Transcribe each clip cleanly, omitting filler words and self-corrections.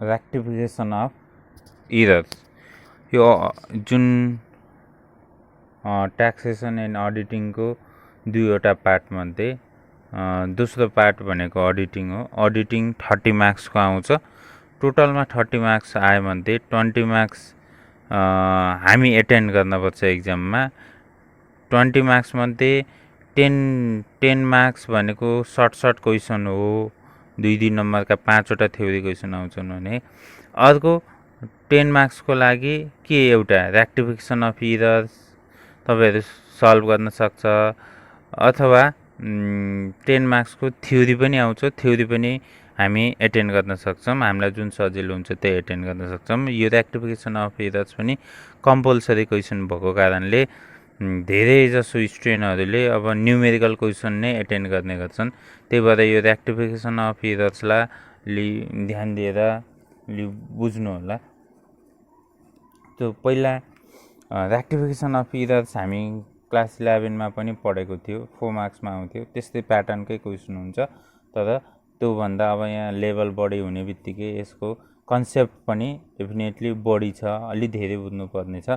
रेक्टिफिकेसन of errors यो जुन taxation and अडिटिङको दुईवटा पार्टमध्ये दोस्रो पार्ट भनेको अडिटिङ हो। अडिटिङ 30 मार्क्सको आउँछ। टोटलमा 30 मार्क्स आएमध्ये 20 मार्क्स हामी एटेन्ड गर्नुपर्छ एक्जाममा। 20 मार्क्समध्ये 10 मार्क्स भनेको सर्ट क्वेसन हो। 2 नम्बरका 5वटा थ्योरी क्वेसन आउँछन् भने अर्को 10 मार्क्सको लागि के एउटा रेक्टिफिकेसन अफ इरर्स तपाईहरु सल्भ गर्न सक्छ अथवा 10 मार्क्सको थ्योरी पनि आउँछ। थ्योरी पनि हामी एटेन्ड गर्न सक्छौँ। हामीलाई जुन सजिलो हुन्छ त्यही एटेन्ड गर्न सक्छौँ। यो रेक्टिफिकेसन अफ इरर्स पनि कम्पलसरी क्वेसन भएको कारणले धेरै जसो स्टुडेन्टहरूले अब न्युमेरिकल क्वेसन नै एटेन्ड गर्ने गर्छन्। त्यही भएर यो रेक्टिफिकेसन अफ इरर्सलाई ध्यान दिएर बुझ्नु होला। त्यो पहिला रेक्टिफिकेसन अफ इरर्स हामी क्लास 11 मा पनि पढेको थियो। 4 मार्क्समा आउँथ्यो। त्यस्तै प्याटर्नकै क्वेसन हुन्छ, तर त्योभन्दा अब यहाँ लेभल बढी हुने बित्तिकै यसको कन्सेप्ट पनि डेफिनेटली बढी छ, अलि धेरै बुझ्नुपर्ने छ।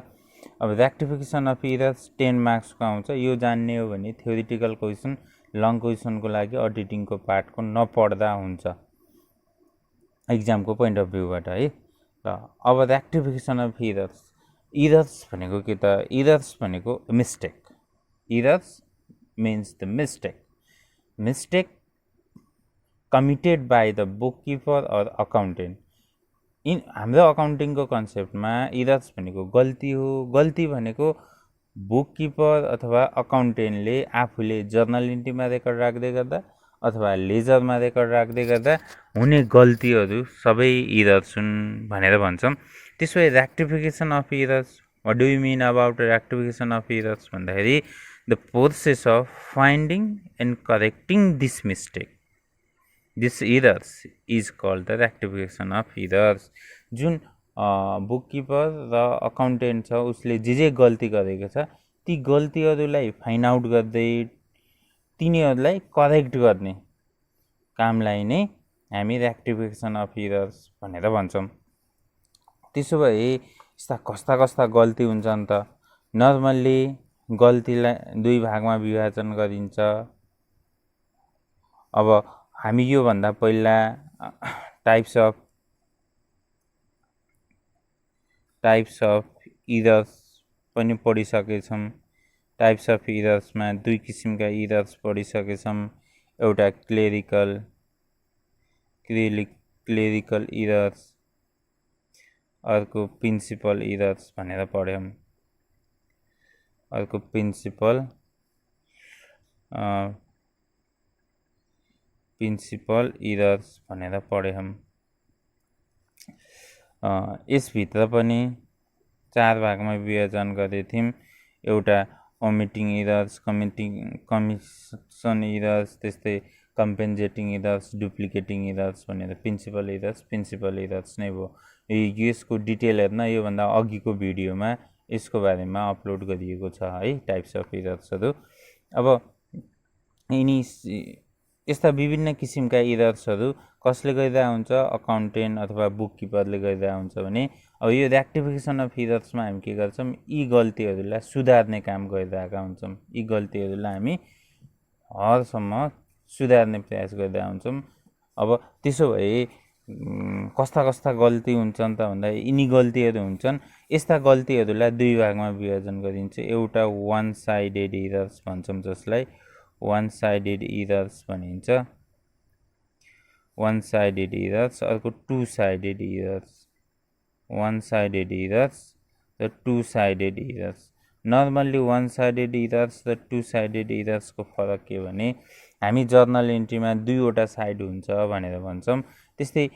अब रेक्टिफिकेसन अफ इरर्स 10 मार्क्सको आउँछ। यो जान्ने हो भने थ्योरिटिकल क्वेसन लङ क्वेसनको लागि अडिटिङको पार्टको नपढ्दा हुन्छ एक्जामको पोइन्ट अफ भ्यूबाट है। र अब रेक्टिफिकेसन अफ इरर्स भनेको के त? इरर्स भनेको mistake. Errors means the mistake committed by the bookkeeper or accountant. हाम्रो अकाउन्टिङको कन्सेप्टमा इरर्स भनेको गल्ती हो। गल्ती भनेको बुककिपर अथवा अकाउन्टेन्टले आफूले जर्नल इन्ट्रीमा रेकर्ड राख्दै गर्दा अथवा लेजरमा रेकर्ड राख्दै गर्दा हुने गल्तीहरू सबै इरर्स हुन् भनेर भन्छौँ। त्यसो भए rectification of errors, what do you mean about rectification of errors भन्दाखेरि the process of finding and correcting this mistake, this errors is called the rectification of errors. जुन बुककिपर र अकाउन्टेन्ट छ उसले जे गल्ती गरेको छ ती गल्तीहरूलाई फाइन्ड आउट गर्दै तिनीहरूलाई करेक्ट गर्ने कामलाई नै हामी रेक्टिफिकेसन अफ इरर्स भनेर भन्छौँ। त्यसो भए यस्ता कस्ता गल्ती हुन्छन् त? नर्मल्ली गल्तीलाई 2 भागमा विभाजन गरिन्छ। अब हामी योभन्दा पहिला टाइप्स अफ इरर्स पनि पढिसकेछौँ। टाइप्स अफ इरर्समा 2 किसिमका इरर्स पढिसकेछौँ। एउटा क्लेरिकल इरर्स, अर्को प्रिन्सिपल इरर्स भनेर पढ्यौँ। अर्को प्रिन्सिपल इरर्स भनेर पढ्यौँ। यसभित्र पनि 4 भागमा विभाजन गरेको थियौँ। एउटा ओमिटिङ इरर्स, कमिसन इरर्स, त्यस्तै कम्पेन्सेटिङ इरर्स, डुप्लिकेटिङ इरर्स भनेर प्रिन्सिपल इरर्स नै भयो। यसको डिटेल हेर्न योभन्दा अघिको भिडियोमा यसको बारेमा अपलोड गरिएको छ है, टाइप्स अफ इरर्सहरू। अब यस्ता विभिन्न किसिमका इरर्सहरू कसले गर्दा हुन्छ? अकाउन्टेन्ट अथवा बुककिपरले गर्दा हुन्छ भने अब यो रेक्टिफिकेसन अफ इरर्समा हामी के गर्छौँ? यी गल्तीहरूलाई सुधार्ने काम गरिरहेका हुन्छौँ। यी गल्तीहरूलाई हामी हरसम्म सुधार्ने प्रयास गर्दा हुन्छौँ। अब त्यसो भए कस्ता गल्ती हुन्छन् त भन्दा यिनी गल्तीहरू हुन्छन्। यस्ता गल्तीहरूलाई 2 भागमा विभाजन गरिन्छ। एउटा वान साइडेड इरर्स भन्छौँ, जसलाई वान साइडेड इरर्स भनिन्छ। One sided errors. अर्को 2 sided errors. One sided errors र 2 sided errors. Normally one sided errors र 2 साइडेड इरर्सको फरक के भने हामी जर्नल इन्ट्रीमा 2वटा साइड हुन्छ भनेर भन्छौँ। त्यस्तै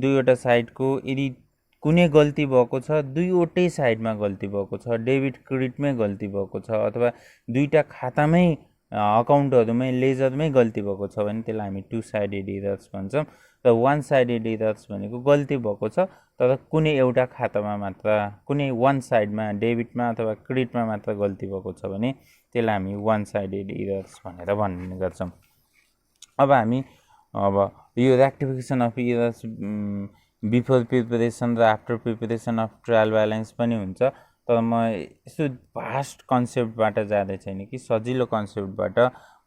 2वटा साइडको यदि कुनै गल्ती भएको छ, 2वटै साइडमा गल्ती भएको छ, डेबिट क्रेडिटमै गल्ती भएको छ अथवा 2टा खातामै अकाउन्टहरूमै लेजरमै गल्ती भएको छ भने त्यसलाई हामी 2 साइडेड इरर्स भन्छौँ। र वान साइडेड इरर्स भनेको गल्ती भएको छ तर कुनै एउटा खातामा मात्र, कुनै वान साइडमा डेबिटमा अथवा क्रेडिटमा मात्र गल्ती भएको छ भने त्यसलाई हामी वान साइडेड इरर्स भनेर भन्ने गर्छौँ। अब हामी यो रेक्टिफिकेसन अफ इरर्स बिफोर प्रिपरेसन र after preparation of trial balance पनि हुन्छ। तर म यस्तो भास्ट कन्सेप्टबाट जाँदै छैन कि सजिलो कन्सेप्टबाट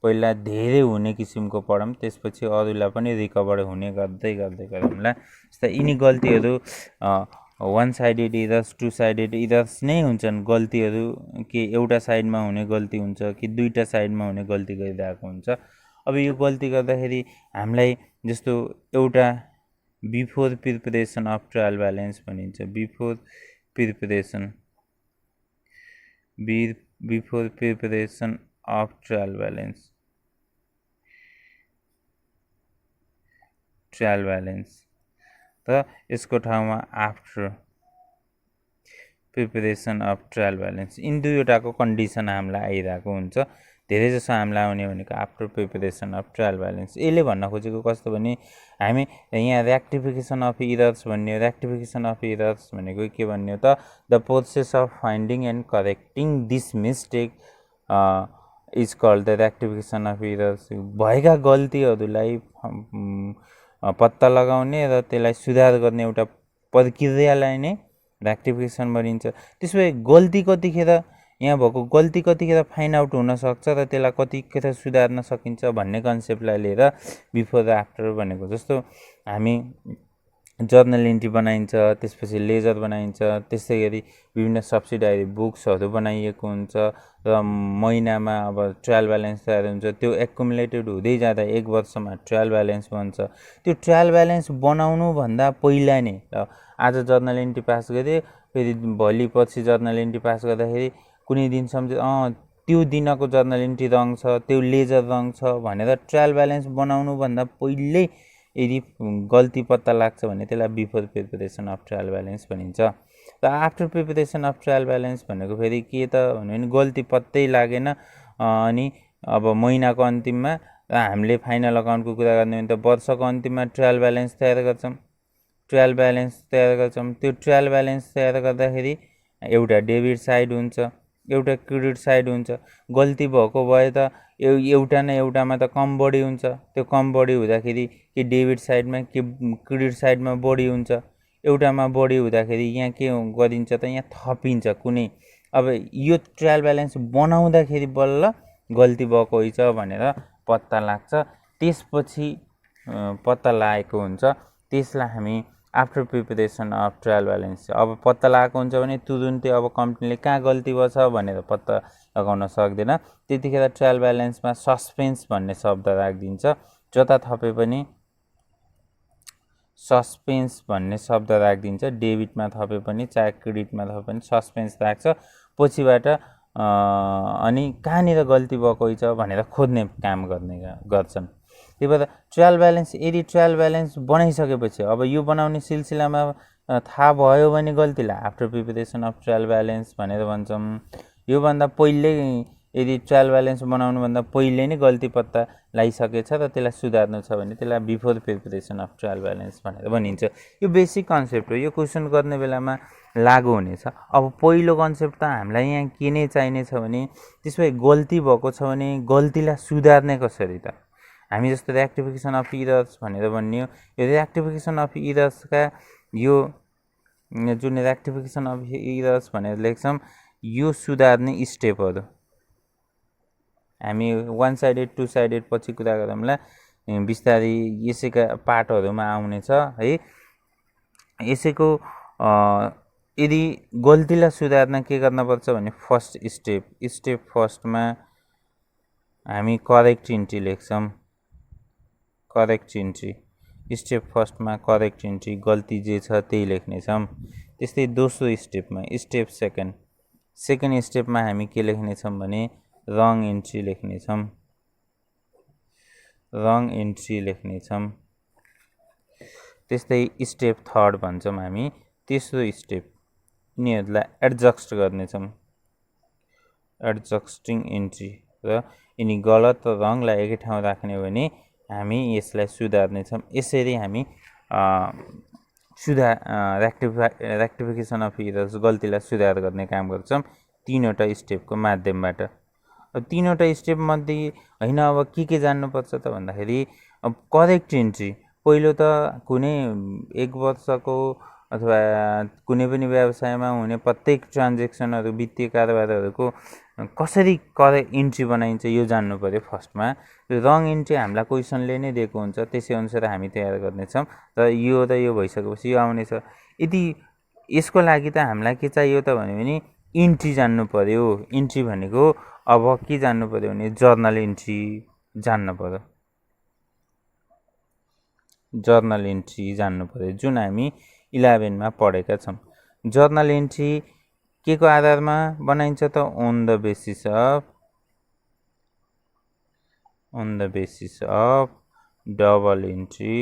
पहिला धेरै हुने किसिमको पढौँ, त्यसपछि अरूलाई पनि रिकभर हुने गर्दै गर्दै गरौँला। जस्तै यिनी गल्तीहरू one sided errors, two sided errors नै हुन्छन्। गल्तीहरू कि एउटा साइडमा हुने गल्ती हुन्छ कि दुईवटा साइडमा हुने गल्ती गरिरहेको हुन्छ। अब यो गल्ती गर्दाखेरि हामीलाई जस्तो एउटा before preparation of trial balance भनिन्छ। Before preparation of trial balance र यसको ठाउँमा after preparation of trial balance, यिन दुईवटाको कन्डिसन हामीलाई आइरहेको हुन्छ। धेरै जसो हामीलाई आउने भनेको after preparation of trial balance. यसले भन्न खोजेको कस्तो भने हामी यहाँ रेक्टिफिकेसन अफ इरर्स भन्ने हो। रेक्टिफिकेसन अफ इरर्स भनेको के भन्ने हो त, the process of finding and correcting this mistake is called the rectification of errors. भएका गल्तीहरूलाई पत्ता लगाउने र त्यसलाई सुधार गर्ने एउटा प्रक्रियालाई नै रेक्टिफिकेसन भनिन्छ। त्यसो भए गल्ती कतिखेर, यहाँ भएको गल्ती कतिखेर फाइन्ड आउट हुनसक्छ र त्यसलाई कतिखेर सुधार्न सकिन्छ भन्ने कन्सेप्टलाई लिएर बिफोर र आफ्टर भनेको। जस्तो हामी जर्नल इन्ट्री बनाइन्छ, त्यसपछि लेजर बनाइन्छ, त्यस्तै गरी विभिन्न सब्सिडारी बुक्सहरू बनाइएको हुन्छ र महिनामा अब ट्रायल ब्यालेन्स तयार हुन्छ। त्यो एकुमुलेटेड हुँदै जाँदा 1 वर्षमा ट्रायल ब्यालेन्स बन्छ। त्यो ट्रायल ब्यालेन्स बनाउनुभन्दा पहिला नै आज जर्नल इन्ट्री पास गरेँ, फेरि भोलि पछि जर्नल इन्ट्री पास गर्दाखेरि कुनै दिन सम्झ त्यो दिनको जर्नल इन्ट्री रङ छ, त्यो लेजर रङ छ भनेर ट्रायल ब्यालेन्स बनाउनुभन्दा पहिल्यै यदि गल्ती पत्ता लाग्छ भने त्यसलाई before preparation of trial balance भनिन्छ। र after preparation of trial balance भनेको फेरि के त भने गल्ती पत्तै लागेन, अनि अब महिनाको अन्तिममा हामीले फाइनल अकाउन्टको कुरा गर्ने भने त वर्षको अन्तिममा ट्रायल ब्यालेन्स तयार गर्छौँ। त्यो ट्रायल ब्यालेन्स तयार गर्दाखेरि एउटा डेबिट साइड हुन्छ, एउटा क्रेडिट साइड हुन्छ। गल्ती भएको भए त एउटा न एउटामा त कम बढी हुन्छ। त्यो कम बढी हुँदाखेरि कि डेबिट साइडमा कि क्रेडिट साइडमा बढी हुन्छ। एउटामा बढी हुँदाखेरि यहाँ के गरिन्छ त, यहाँ थपिन्छ कुनै। अब यो ट्रायल ब्यालेन्स बनाउँदाखेरि बल्ल गल्ती भएको रहेछ भनेर पत्ता लाग्छ। त्यसपछि पत्ता लागेको हुन्छ, त्यसलाई हामी after preparation of trial balance. अब पत्ता लागेको हुन्छ भने तुरुन्तै अब कम्पनीले कहाँ गल्ती भएछ भनेर पत्ता लगाउन सक्दैन। त्यतिखेर ट्रायल ब्यालेन्समा सस्पेन्स भन्ने शब्द राखिदिन्छ। जता थपे पनि सस्पेन्स भन्ने शब्द राखिदिन्छ। डेबिटमा थपे पनि चाहे क्रेडिटमा थपे पनि सस्पेन्स राख्छ पछिबाट। अनि कहाँनिर गल्ती भएको रहेछ भनेर खोज्ने काम गर्छन्। त्यही भएर ट्रायल ब्यालेन्स, यदि ट्रायल ब्यालेन्स बनाइसकेपछि अब यो बनाउने सिलसिलामा थाहा भयो भने गल्तीलाई after preparation of trial balance भनेर भन्छौँ। योभन्दा पहिल्यै यदि ट्रायल ब्यालेन्स बनाउनुभन्दा पहिले नै गल्ती पत्ता लगाइसकेछ र त्यसलाई सुधार्नु छ भने त्यसलाई before preparation of trial balance भनेर भनिन्छ। यो बेसिक कन्सेप्ट हो, यो क्वेसन गर्ने बेलामा लागु हुनेछ। अब पहिलो कन्सेप्ट त हामीलाई यहाँ के नै चाहिनेछ भने त्यसो भए गल्ती भएको छ भने गल्तीलाई सुधार्ने कसरी त। हामी जस्तो रेक्टिफिकेसन अफ इरर्स भनेर भन्ने हो। यो रेक्टिफिकेसन अफ इरर्सका यो जुन रेक्टिफिकेसन अफ इरर्स भनेर लेख्छौँ, यो सुधार्ने स्टेपहरू हामी 1 साइडेड 2 साइडेड पछि कुरा गरौँला, बिस्तारै यसैका पार्टहरूमा आउनेछ है। यसैको यदि गल्तीलाई सुधार्न के गर्नुपर्छ भने फर्स्ट स्टेप फर्स्टमा हामी करेक्ट इन्ट्री लेख्छौँ। स्टेप फर्स्टमा करेक्ट इन्ट्री, गल्ती जे छ त्यही लेख्नेछौँ। त्यस्तै दोस्रो स्टेपमा स्टेप सेकेन्ड स्टेपमा हामी के लेख्नेछौँ भने रङ इन्ट्री लेख्नेछौँ। त्यस्तै स्टेप थर्ड भन्छौँ हामी। तेस्रो स्टेप यिनीहरूलाई एडजस्ट गर्नेछौँ, एडजस्टिङ इन्ट्री। र यिनी गलत रङलाई एकै ठाउँ राख्ने हो भने हामी यसलाई सुधार्नेछौँ। यसरी हामी रेक्टिफिकेसन अफ इरर्स, गल्तीलाई सुधार गर्ने काम गर्छौँ 3वटा स्टेपको माध्यमबाट। अब 3वटा स्टेपमध्ये होइन अब के जान्नुपर्छ त भन्दाखेरि अब करेक्ट इन्ट्री पहिलो त कुनै 1 वर्षको अथवा कुनै पनि व्यवसायमा हुने प्रत्येक ट्रान्जेक्सनहरू वित्तीय कारोबारहरूको कसरी इन्ट्री बनाइन्छ यो जान्नु पर्यो फर्स्टमा। रङ इन्ट्री हामीलाई क्वेसनले नै दिएको हुन्छ, त्यसै अनुसार हामी तयार गर्नेछौँ र यो भइसकेपछि यो आउनेछ। यदि यसको लागि त हामीलाई के चाहियो त भने इन्ट्री जान्नु पर्यो। इन्ट्री भनेको अब के जान्नु पर्यो भने जर्नल इन्ट्री जान्नु पर्यो। जर्नल इन्ट्री जान्नु पर्यो, जुन हामी 11 मा पढेका छौँ। जर्नल इन्ट्री के को आधारमा बनाइन्छ त on the basis of double entry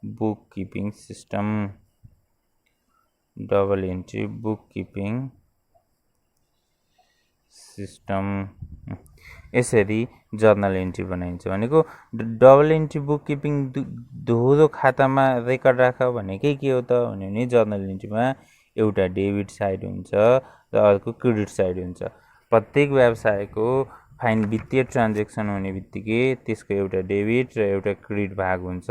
book keeping system. Double entry book keeping system यसरी जर्नल इन्ट्री बनाइन्छ। भनेको डबल इन्ट्री बुक किपिङ दोहोरो खातामा रेकर्ड राख भनेकै के हो त भने जर्नल इन्ट्रीमा एउटा डेबिट साइड हुन्छ र अर्को क्रेडिट साइड हुन्छ। प्रत्येक व्यवसायको वित्तीय ट्रान्जेक्सन हुने बित्तिकै त्यसको एउटा डेबिट र एउटा क्रेडिट भाग हुन्छ।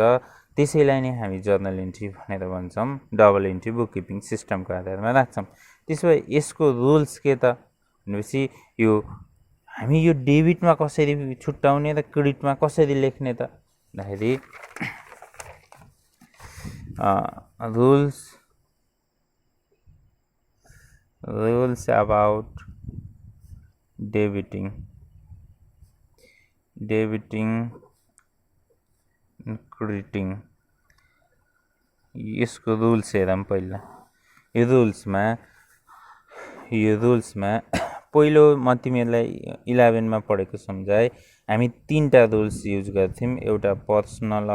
त्यसैलाई नै हामी जर्नल इन्ट्री भनेर भन्छौँ, डबल इन्ट्री बुक किपिङ सिस्टमको आधारमा राख्छौँ। त्यसो भए यसको रुल्स के त भनेपछि हामी यो डेबिटमा कसरी छुट्याउने र क्रेडिटमा कसरी लेख्ने त भन्दाखेरि rules about debiting crediting यसको रुल्स हेरौँ पहिला। यो रुल्समा पहिलो म तिमीहरूलाई 11 मा पढेको सम्झाए। हामी 3टा रुल्स युज गर्थ्यौँ। एउटा पर्सनल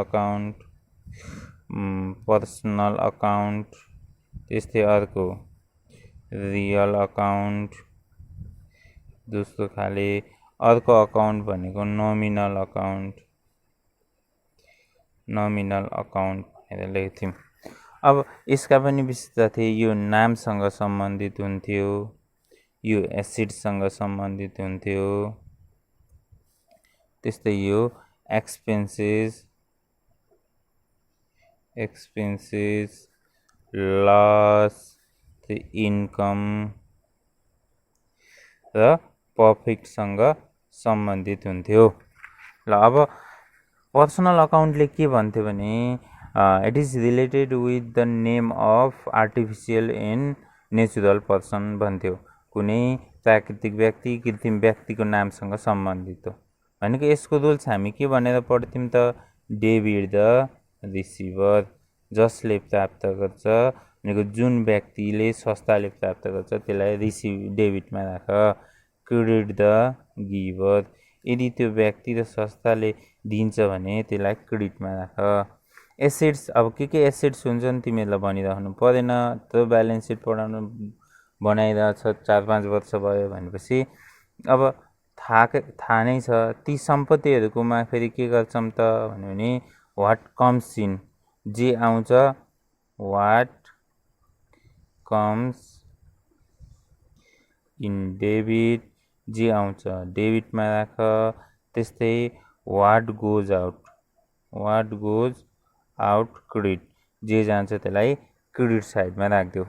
अकाउन्ट, त्यस्तै अर्को रियल अकाउन्ट, दोस्रो खाले अर्को अकाउन्ट भनेको नोमिनल अकाउन्ट भनेर लेख्थ्यौँ। अब यसका पनि विशेषता थिए। यो नामसँग सम्बन्धित हुन्थ्यो, यो एसिडसँग सम्बन्धित हुन्थ्यो, त्यस्तै यो एक्सपेन्सेस, लस, इन्कम र प्रफिटसँग सम्बन्धित हुन्थ्यो। ल अब पर्सनल अकाउन्टले के भन्थ्यो भने it is related with the name of artificial and natural person भन्थ्यो। कुनै प्राकृतिक व्यक्ति, कृत्रिम व्यक्तिको नामसँग सम्बन्धित हो। भनेको यसको रुल्स हामी के भनेर पढ्थ्यौँ त डेबिट द रिसिभर, जसले प्राप्त गर्छ भनेको जुन व्यक्तिले संस्थाले प्राप्त गर्छ त्यसलाई डेबिटमा राख। क्रेडिट द गिभर, यदि त्यो व्यक्ति र संस्थाले दिन्छ भने त्यसलाई क्रेडिटमा राख। एसेट्स, अब के एसेट्स हुन्छन् तिमीहरूलाई भनिराख्नु परेन। त्यो ब्यालेन्स सिट बनाइरहेछ 4-5 वर्ष भयो भनेपछि अब थाहा नै छ। ती सम्पत्तिहरूकोमा फेरि के गर्छौँ त भने वाट कम्स इन, जे आउँछ वाट कम्स इन डेबिट, जे आउँछ डेबिटमा राख। त्यस्तै वाट गोज आउट क्रेडिट, जे जान्छ त्यसलाई क्रेडिट साइडमा राखिदेऊ।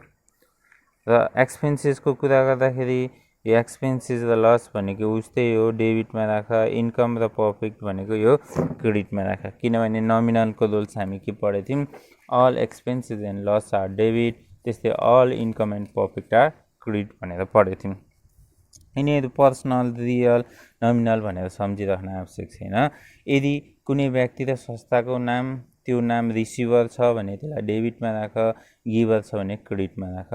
र एक्सपेन्सेसको कुरा गर्दाखेरि यो एक्सपेन्सेस र लस भनेको उस्तै हो, डेबिटमा राख। इन्कम र प्रफिट भनेको यो क्रेडिटमा राख। किनभने नोमिनलको रुल्स हामी के पढेको थियौँ, all expenses and loss are debit, त्यस्तै all income and profit are credit भनेर पढेको थियौँ। यिनीहरू पर्सनल, रियल, नोमिनल भनेर सम्झिराख्न आवश्यक छैन। यदि कुनै व्यक्ति र संस्थाको नाम, त्यो नाम रिसिभर छ भने त्यसलाई डेबिटमा राख, गिभर छ भने क्रेडिटमा राख।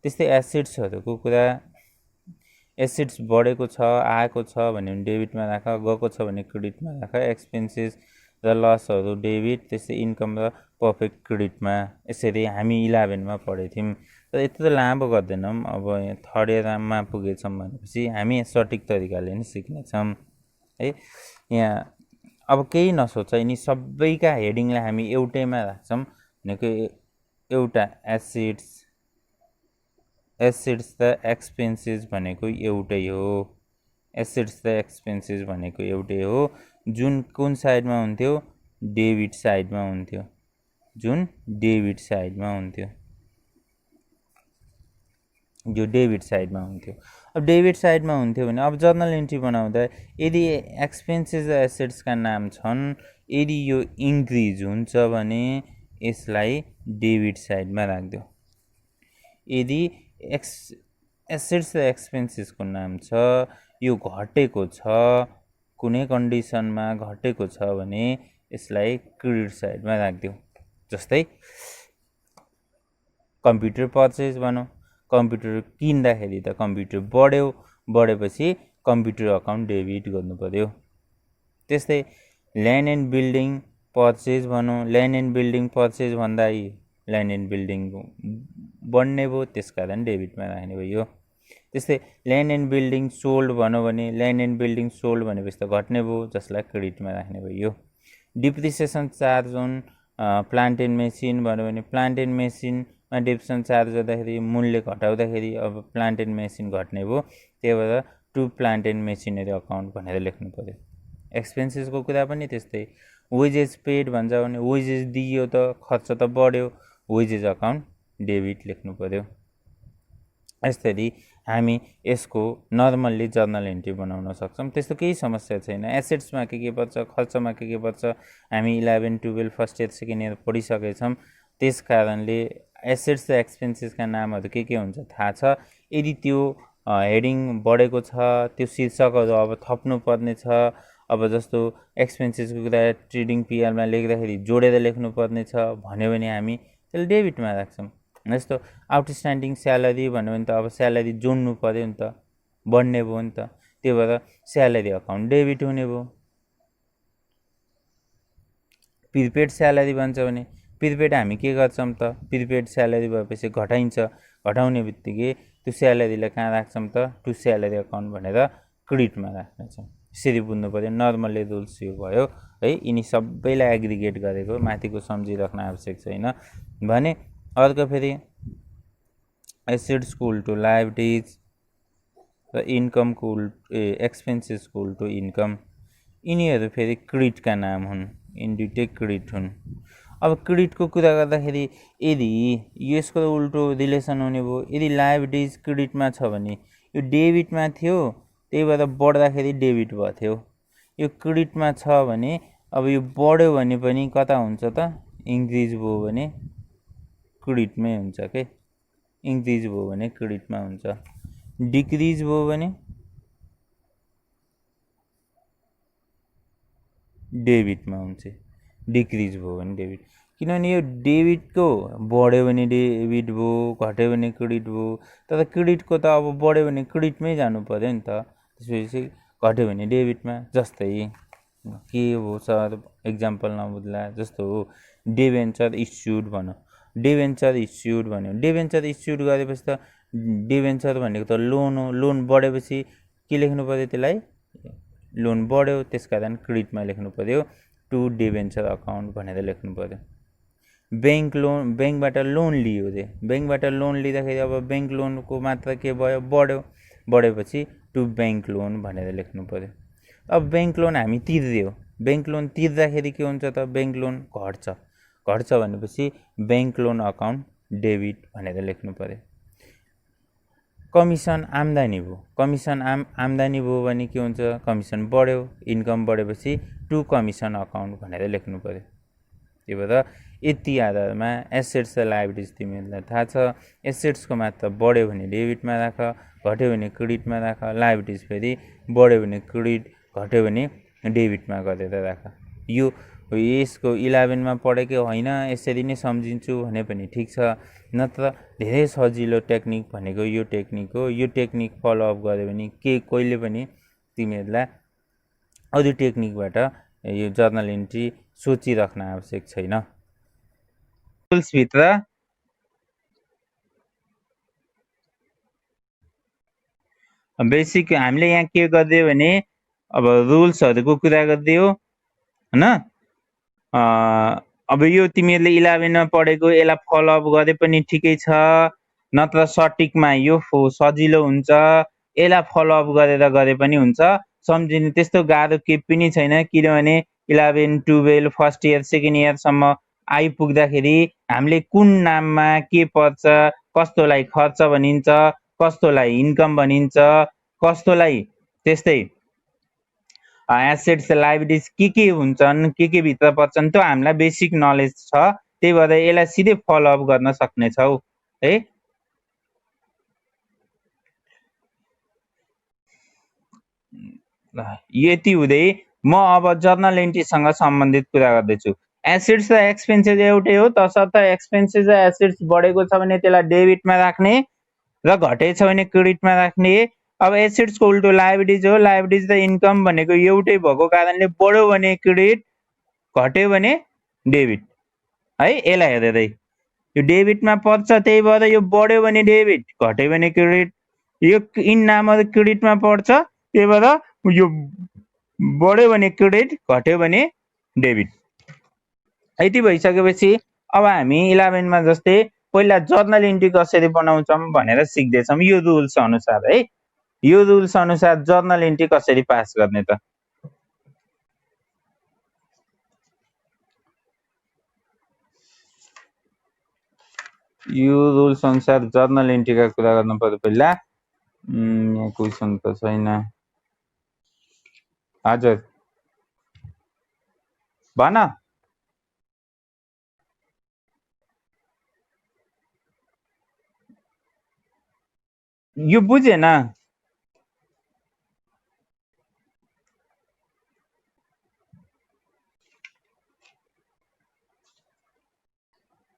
त्यस्तै एसेट्सहरूको कुरा, एसेट्स बढेको छ, आएको छ भने डेबिटमा राख, गएको छ भने क्रेडिटमा राख। एक्सपेन्सेस र लसहरू डेबिट, त्यस्तै इन्कम र प्रफिट क्रेडिटमा। यसरी हामी 11 मा पढेको थियौँ। र यत्रो लामो गर्दैनौँ। अब यहाँ 3rd इयरमा पुगेछौँ भनेपछि हामी सठिक तरिकाले नै सिक्नेछौँ है। यहाँ अब केही नसोच, यिनी सबैका हेडिङलाई हामी एउटैमा राख्छौँ। भनेको एउटा एसेट्स र एक्सपेन्सेस भनेको एउटै हो। जुन कुन साइडमा हुन्थ्यो, डेबिट साइडमा हुन्थ्यो, जुन डेबिट साइडमा हुन्थ्यो, यो डेबिट साइडमा हुन्थ्यो। अब डेबिट साइडमा हुन्थ्यो भने अब जर्नल इन्ट्री बनाउँदा यदि एक्सपेन्सेस र एसेट्सका नाम छन्, यदि यो इन्क्रिज हुन्छ भने यसलाई डेबिट साइडमा राख्दियो। यदि एसेट्स र एक्सपेन्सेसको नाम छ, यो घटेको छ, कुनै कन्डिसनमा घटेको छ भने यसलाई क्रेडिट साइडमा राख्दियो। जस्तै कम्प्युटर पर्चेज भनौँ, कम्प्युटर किन्दाखेरि त कम्प्युटर बढ्यो, बढेपछि कम्प्युटर अकाउन्ट डेबिट गर्नु पर्यो। त्यस्तै ल्यान्ड एन्ड बिल्डिङ पर्चेज भनौँ, ल्यान्ड एन्ड बिल्डिङ पर्चेज भन्दा ल्यान्ड एन्ड बिल्डिङ बढ्ने भयो, त्यसकारण डेबिटमा राख्ने भयो। त्यस्तै ल्यान्ड एन्ड बिल्डिङ सोल्ड भनौँ भने ल्यान्ड एन्ड बिल्डिङ सोल्ड भनेपछि त घट्ने भयो, जसलाई क्रेडिटमा राख्ने भयो। Depreciation charge on plant and machine भन्यो भने प्लान्ट एन्ड मेसिनमा डिप्रिसिएसन चार्ज गर्दाखेरि मूल्य घटाउँदाखेरि अब प्लान्ट एन्ड मेसिन घट्ने भयो, त्यही भएर to plant and machinery account भनेर लेख्नु पर्यो। एक्सपेन्सेसको कुरा पनि त्यस्तै, वेजेस पेड भन्छ भने वेजेस दियो त खर्च त बढ्यो, वेजेस अकाउन्ट डेबिट लेख्नु पर्यो। यसरी हामी यसको नर्मल्ली जर्नल इन्ट्री बनाउन सक्छौँ। त्यस्तो केही समस्या छैन। एसेट्समा के पर्छ, खर्चमा के पर्छ, हामी 11, 12 फर्स्ट इयर सेकेन्ड इयर पढिसकेछौँ। त्यस कारणले एसेट्स र एक्सपेन्सेसका नामहरू के हुन्छ थाहा छ। यदि त्यो हेडिङ बढेको छ, त्यो शीर्षकहरू अब थप्नु पर्ने छ। अब जस्तो एक्सपेन्सेसको कुरा ट्रेडिङ पिआरमा लेख्दाखेरि जोडेर लेख्नुपर्ने छ भन्यो भने हामी त्यसलाई डेबिटमा राख्छौँ। जस्तो आउटस्ट्यान्डिङ स्यालेरी भन्यो भने त अब स्यालेरी जोड्नु पर्यो नि त, बढ्ने भयो नि त, त्यही भएर स्यालेरी अकाउन्ट डेबिट हुने भयो। प्रिपेड स्यालेरी भन्छ भने प्रिपेड हामी के गर्छौँ त, प्रिपेड स्यालेरी भएपछि घटाइन्छ, घटाउने बित्तिकै त्यो स्यालेरीलाई कहाँ राख्छौँ त, टु स्यालेरी अकाउन्ट भनेर क्रेडिटमा राख्नेछौँ। यसरी बुझ्नु पर्यो। नर्मल्ली रुल्स यो भयो है। यिनी सबैलाई एग्रिगेट गरेको, माथिको सम्झिराख्न आवश्यक छैन भने। अर्को फेरि एसेट्सको उल्टो लायबिलिटिज र इन्कमको एक्सपेन्सेसको उल्टो इन्कम, यिनीहरू फेरि क्रेडिटका नाम हुन्, यिनी दुइटै क्रेडिट हुन्। अब क्रेडिटको कुरा गर्दाखेरि यदि यसको उल्टो रिलेसन हुने भयो, यदि लायबिलिटिज क्रेडिटमा छ भने यो डेबिटमा थियो, त्यही भएर बढ्दाखेरि डेबिट भएको थियो। यो क्रेडिटमा छ भने अब यो बढ्यो भने पनि कता हुन्छ त, इन्क्रिज भयो भने क्रेडिटमै हुन्छ के, इन्क्रिज भयो भने क्रेडिटमा हुन्छ, डिक्रिज भयो भने डेबिटमा हुन्छ, डिक्रिज भयो भने डेबिट। किनभने यो डेबिटको बढ्यो भने डेबिट भयो, घट्यो भने क्रेडिट भयो। तर क्रेडिटको त अब बढ्यो भने क्रेडिटमै जानु पर्यो नि त, त्यसपछि घट्यो भने डेबिटमा। जस्तै के हो सर, एक्जाम्पल नबुझ्ला, जस्तो हो डिभेन्चर इस्युड भनौँ, डिभेन्चर इस्युड भन्यो, डिभेन्चर इस्युड गरेपछि त डिभेन्चर भनेको त लोन हो, लोन बढेपछि के लेख्नु पर्यो त्यसलाई, लोन बढ्यो, त्यसकारण क्रेडिटमा लेख्नु पर्यो, टु डिभेन्चर अकाउन्ट भनेर लेख्नु पर्यो। ब्याङ्क लोन, ब्याङ्कबाट लोन लियो रे, ब्याङ्कबाट लोन लिँदाखेरि अब ब्याङ्क लोनको मात्रा के भयो, बढ्यो, बढेपछि टु ब्याङ्क लोन भनेर लेख्नु पर्यो। अब ब्याङ्क लोन हामी तिर्दियो, ब्याङ्क लोन तिर्दाखेरि के हुन्छ त, ब्याङ्क लोन घट्छ, घट्छ भनेपछि ब्याङ्क लोन अकाउन्ट डेबिट भनेर लेख्नु पर्यो। कमिसन आम्दानी भयो, कमिसन आम्दानी भयो भने के हुन्छ, कमिसन बढ्यो, इन्कम बढेपछि टु कमिसन अकाउन्ट भनेर लेख्नु पर्यो। त्यही भएर यति आधारमा एसेट्स र लायबिलिटिज तिमीहरूलाई थाहा छ। एसेट्सको मात्रा बढ्यो भने डेबिटमा राख, घट्यो भने क्रेडिटमा राख, लायबिलिटिज फेरि बढ्यो भने क्रेडिट, घट्यो भने डेबिटमा गरेर राख। यो यसको 11मा पढेकै होइन, यसरी नै सम्झिन्छु भने पनि ठिक छ, नत्र धेरै सजिलो टेक्निक भनेको यो टेक्निक हो। यो टेक्निक फलोअप गऱ्यो भने कहिले पनि तिमीहरूलाई अरू टेक्निकबाट यो जर्नल इन्ट्री सोचिराख्न आवश्यक छैन। रुल्सभित्र बेसिक हामीले यहाँ के गरिदियो भने अब रुल्सहरूको कुरा गरिदियो होइन। अब यो तिमीहरूले 11मा पढेको यसलाई फलोअप गरे पनि ठिकै छ, नत्र सटिकमा यो सजिलो हुन्छ, यसलाई फलोअप गरेर गरे पनि हुन्छ, सम्झिने त्यस्तो गाह्रो केही पनि छैन, किनभने 11, 12 फर्स्ट इयर सेकेन्ड इयरसम्म आइपुग्दाखेरि हामीले कुन नाममा के पर्छ, कस्तोलाई खर्च भनिन्छ, कस्तोलाई इन्कम भनिन्छ, कस्तोलाई त्यस्तै एसेट्स लाइबिलिटिज के हुन्छन्, के भित्र पर्छन्, त्यो हामीलाई बेसिक नलेज छ। त्यही भएर यसलाई सिधै फलोअप गर्न सक्नेछौ है। यति हुँदै म अब जर्नल एन्ट्रीसँग सम्बन्धित कुरा गर्दैछु। एसेट्स र एक्सपेन्सेस एउटै हो, तसर्थ एक्सपेन्सेस र एसेट्स बढेको छ भने त्यसलाई डेबिटमा राख्ने र घटेको छ भने क्रेडिटमा राख्ने। अब एसेट्सको उल्टो लायबिलिटिज हो, लायबिलिटिज र इन्कम भनेको एउटै भएको कारणले बढ्यो भने क्रेडिट, घट्यो भने डेबिट है। यसलाई हेरेरै यो डेबिटमा पर्छ, त्यही भएर यो बढ्यो भने डेबिट, घट्यो भने क्रेडिट। यो इन नामहरू क्रेडिटमा पर्छ, त्यही भएर यो बढ्यो भने क्रेडिट, घट्यो भने डेबिट। यति भइसकेपछि अब हामी 11 मा जस्तै पहिला जर्नल इन्ट्री कसरी बनाउँछौँ भनेर सिक्दैछौँ। यो रुल्स अनुसार है, यो रुल्स अनुसार जर्नल इन्ट्री कसरी पास गर्ने त। यो रुल्स अनुसार जर्नल इन्ट्रीका कुरा गर्नु पर्यो पहिला। यहाँ क्वेसन त छैन। हजुर भन। यो बुझेन।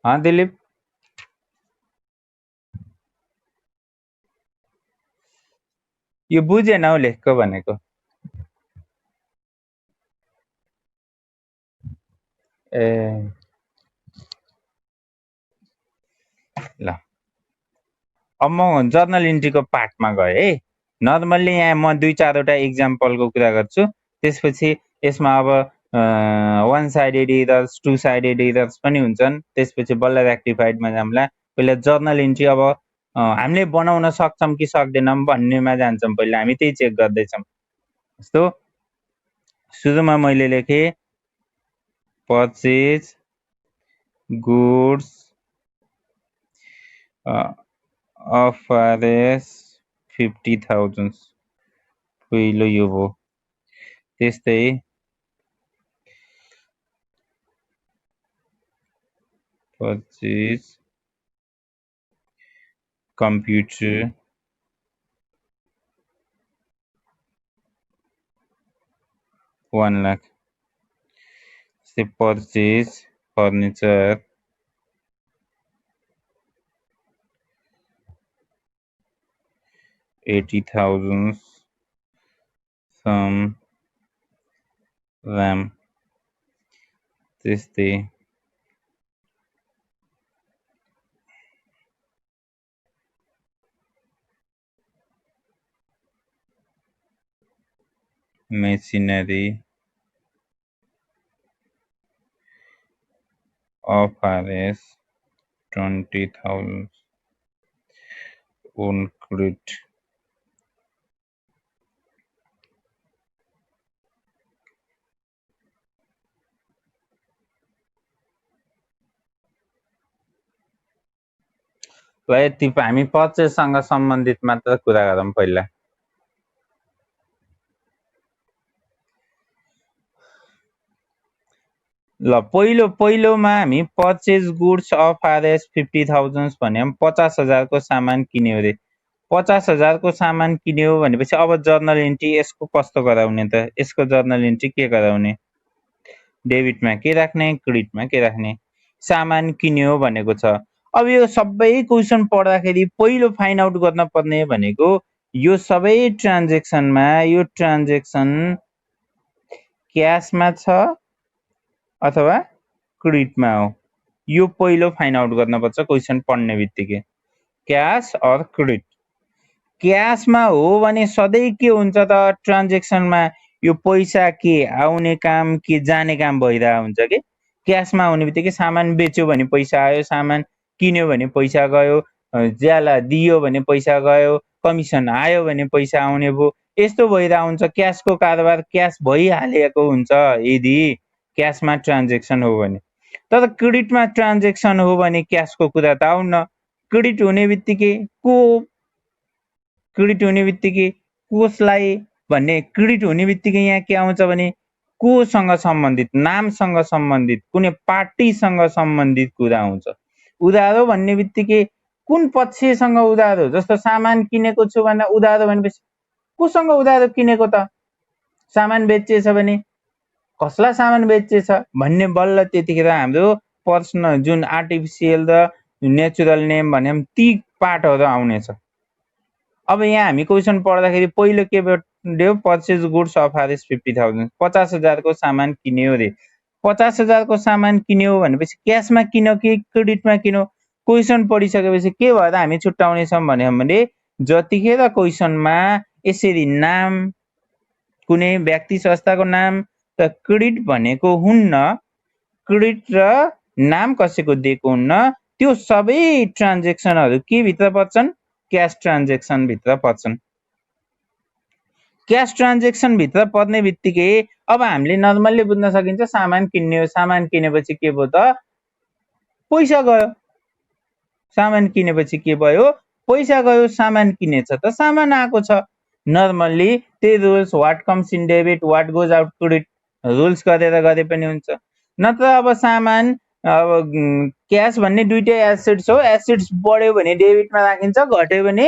दिलीप यो बुझेन हौ लेखको भनेको। ए ल अब म जर्नल इन्ट्रीको पार्टमा गएँ है। नर्मल्ली यहाँ म 2-4वटा इक्जाम्पलको कुरा गर्छु, त्यसपछि यसमा अब 1 साइडेड इरर्स, 2 साइडेड इरर्स पनि हुन्छन्, त्यसपछि बल्ल रेक्टिफाइडमा जाउँला। पहिला जर्नल इन्ट्री अब हामीले बनाउन सक्छौँ कि सक्दैनौँ भन्नेमा जान्छौँ। पहिला हामी त्यही चेक गर्दैछौँ। जस्तो सुरुमा मैले लेखेँ परचेज गुड्स अफ आरएस 50,000 पहिलो यो हो। त्यस्तै purchase computer 1 lakh. Purchase furniture 80,000 some RAM। त्यस्तै machinery of RS 20,000 on credit। यति हामी परचेजसँग सम्बन्धित मात्र कुरा गरौँ पहिला। ल पहिलोमा हामी परचेज गुड्स अफ आरएस 50,000 भन्यो। 50,000 को सामान किन्यो अरे। 50,000 को सामान किन्यो भनेपछि अब जर्नल इन्ट्री यसको कस्तो गराउने त। यसको जर्नल इन्ट्री के गराउने? डेबिटमा के राख्ने, क्रेडिटमा के राख्ने। सामान किन्यो भनेको छ। अब यो सबै क्वेसन पढ्दाखेरि पहिलो फाइन्ड आउट गर्न पर्ने भनेको यो सबै ट्रान्जेक्सनमा यो ट्रान्जेक्सन क्याशमा छ अथवा क्रेडिटमा हो। यो पहिलो फाइन्ड आउट गर्न पर्छ क्वेसन पढ्ने बित्तिकै। Cash or credit. क्याशमा हो भने सधैँ के हुन्छ त ट्रान्जेक्सनमा यो पैसा के आउने काम के जाने काम भइरहेको हुन्छ कि। क्याशमा हुने बित्तिकै सामान बेच्यो भने पैसा आयो, सामान किन्यो भने पैसा गयो, ज्याला दियो भने पैसा गयो, कमिसन आयो भने पैसा आउने भयो। यस्तो भइरहेको हुन्छ, क्यासको कारोबार क्यास भइहालेको हुन्छ यदि क्यासमा ट्रान्जेक्सन हो भने। तर क्रेडिटमा ट्रान्जेक्सन हो भने क्यासको कुरा त आउन। क्रेडिट हुने बित्तिकै क्रेडिट हुने बित्तिकै कसलाई भन्ने, क्रेडिट हुने बित्तिकै यहाँ के आउँछ भने कोसँग सम्बन्धित, नामसँग सम्बन्धित, कुनै पार्टीसँग सम्बन्धित कुरा आउँछ। उधारो भन्ने बित्तिकै कुन पक्षसँग उधारो, जस्तो सामान किनेको छु भन्दा उधारो भनेपछि कोसँग उधारो किनेको त, सामान बेचेछ भने कसलाई सामान बेचेछ भन्ने बल्ल त्यतिखेर हाम्रो पर्सनल जुन आर्टिफिसियल र नेचुरल नेम भने ती पार्टहरू आउनेछ। अब यहाँ हामी क्वेसन पढ्दाखेरि पहिलो के भेट्यो, पर्चेज गुड्स अफ आरएस 50,000, 50,000 को सामान किन्यो रे। 50,000 को सामान किन्यो भनेपछि क्यासमा किन्यो कि क्रेडिटमा किन्यो, क्वेसन पढिसकेपछि के भएर हामी छुट्याउने छौँ भने जतिखेर क्वेसनमा यसरी नाम, कुनै व्यक्ति संस्थाको नाम त क्रेडिट भनेको हुन्न, क्रेडिट र नाम कसैको दिएको हुन्न, त्यो सबै ट्रान्जेक्सनहरू के भित्र पर्छन्, क्यास ट्रान्जेक्सन भित्र पर्छन्। क्यास ट्रान्जेक्सन भित्र पर्ने बित्तिकै अब हामीले नर्मल्ली बुझ्न सकिन्छ, सामान किन्यो, सामान किनेपछि के भयो त, पैसा गयो। सामान किनेपछि के भयो, पैसा गयो, सामान किनेछ त सामान आएको छ। नर्मल्ली त्यही rules, what comes in debit what goes out credit rules गरेर गरे पनि हुन्छ। नत्र अब सामान, अब क्यास भन्ने दुईटै एसेट्स हो, एसेट्स बढ्यो भने डेबिटमा राखिन्छ, घट्यो भने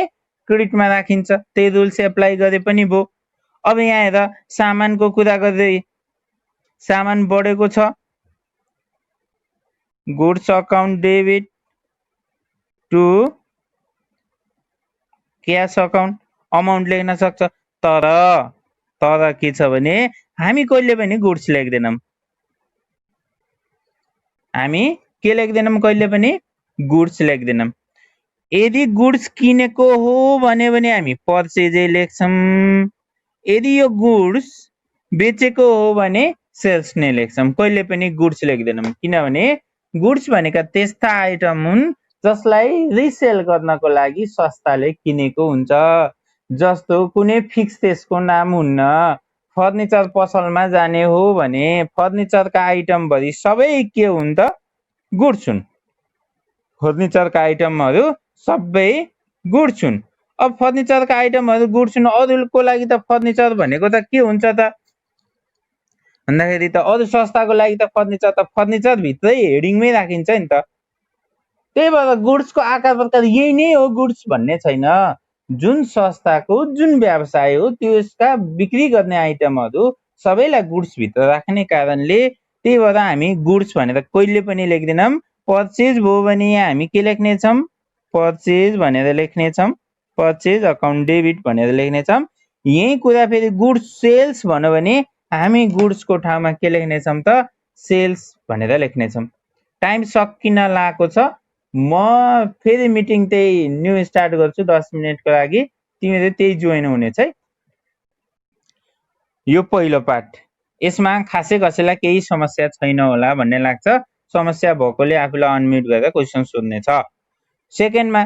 क्रेडिटमा राखिन्छ, त्यही रुल्स एप्लाई गरे पनि भयो। अब यहाँ हेर, सामानको कुरा गर्दै सामान बढेको छ, goods account debit to cash account amount लेख्न सक्छ। तर के छ भने हामी कहिले पनि गुड्स लेख्दैनौँ, हामी के लेख्दैनौँ, कहिले पनि गुड्स लेख्दैनौँ। यदि गुड्स किनेको हो भने हामी पर्चेजै लेख्छौँ, यदि यो गुड्स बेचेको हो भने सेल्स नै लेख्छौँ, कहिले पनि गुड्स लेख्दैनौँ। किनभने गुड्स भनेका त्यस्ता आइटम हुन् जसलाई रिसेल गर्नको लागि संस्थाले किनेको हुन्छ। जस्तो कुनै फिक्स त्यसको नाम हुन्न, फर्निचर पसलमा जाने हो भने फर्निचरका आइटमभरि सबै के हुन् त, गुड्स हुन्। फर्निचरका आइटमहरू सबै गुड्स हुन्। अब फर्निचरका आइटमहरू गुड्स हुन्, अरूको लागि त फर्निचर भनेको त के हुन्छ त भन्दाखेरि त अरू संस्थाको लागि त फर्निचर भित्रै हेडिङमै राखिन्छ नि त। त्यही भएर गुड्सको आकार प्रकार यही नै हो, गुड्स भन्ने छैन। जुन संस्थाको जुन व्यवसाय हो त्यसका बिक्री गर्ने आइटमहरू सबैलाई गुड्स भित्र राख्ने कारणले त्यही भएर हामी गुड्स भनेर कहिले पनि लेख्दैनौँ। पर्चेज भयो भने हामी के लेख्नेछौँ, पर्चेज भनेर लेख्नेछौँ, पर्चेज अकाउन्ट डेबिट भनेर लेख्नेछौँ। यही कुरा फेरि गुड्स सेल्स भन्यो भने हामी गुड्सको ठाउँमा के लेख्नेछौँ त, सेल्स भनेर लेख्नेछौँ। टाइम सकिन लागेको छ, म फेरि मिटिङ त्यही न्यू स्टार्ट गर्छु 10 मिनटको लागि, तिमीले त्यही जोइन हुनेछ है। यो पहिलो पार्ट, यसमा खासै कसैलाई केही समस्या छैन होला भन्ने लाग्छ, समस्या भएकोले आफूलाई अनम्युट गरेर क्वेसन सोध्ने छ। सेकेन्डमा